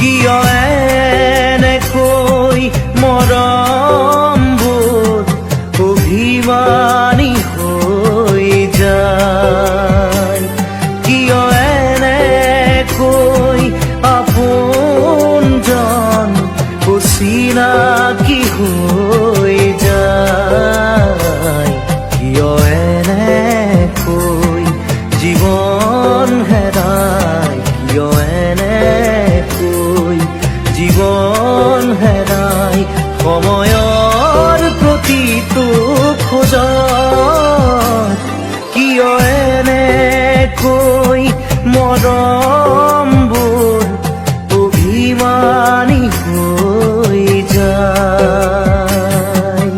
কিয় এনেকৈ মৰমবোৰ অভিমানী হৈ যায়? কিয় এনেকৈ আপোনজন অচিনাকি হৈ যায়? কিয় এনেকৈ জীৱন হেৰাই? কিয় এনেকৈ জীৱন হেৰাই? সময়ৰ প্ৰতিটো খোজত কিয় এনেকৈ মৰমবোৰ অভিমানী হৈ যায়?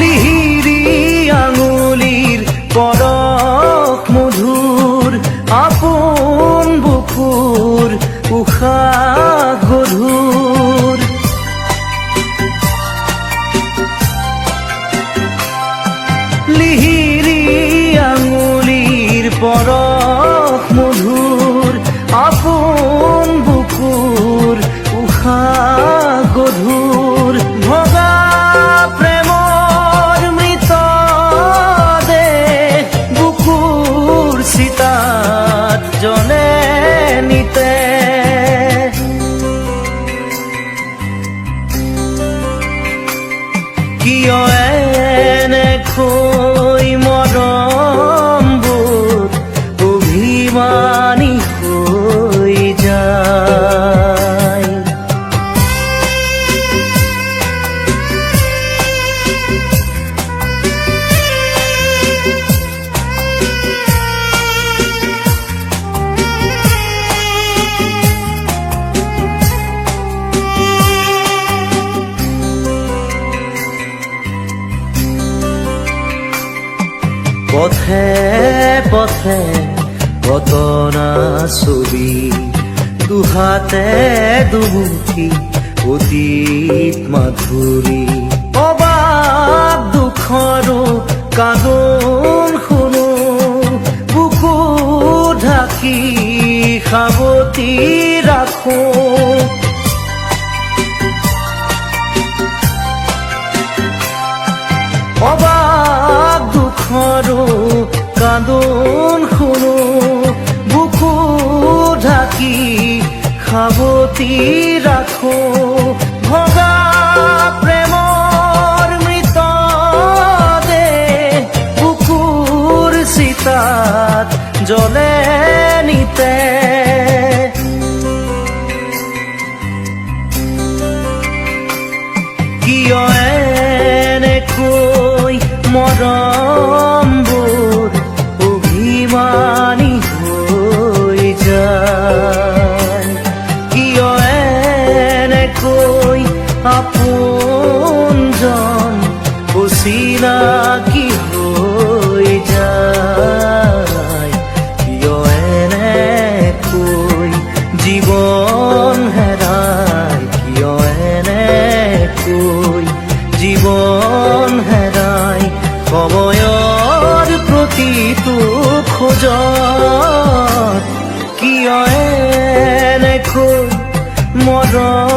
লিহিৰি আঙুলিৰ পৰশ মধুৰ আপোন বুকুৰ উশাহ গধুৰ। লিহিৰি আঙুলিৰ পৰশ মধুৰ আপোন বুকুৰ উশাহ গধুৰ। ভগা চিতাত জনে নিতে কিয় এনেকৈ মৰমবোৰ অভিমানী হৈ যায়? পথে পথে ঘটনা ছবি দুহাতে দুমুঠি অতীত মাধুৰী। অবাক দুখৰো কান্দোন শুনো বুকু ঢাকি সাৱটি ৰাখো। অবাক দুখৰো কান্দোন শুনো বুকু ঢাকি সাৱটি ৰাখো। ভগা প্ৰেমৰ মৃতদেহ বুকুৰ চিতাত জ্বলে নিতে কিয় এনেকৈ মৰমবোৰ অভিমানী হৈ যায়? কিয় এনেকৈ আপোনজন অচিনাকি হৈ যায়? কিয় এনেকৈ জীৱন হেৰাই? কিয় এনেকৈ জীৱন হেৰাই? সময়ৰ প্ৰতিটো খোজত কিয় এনেকৈ মৰম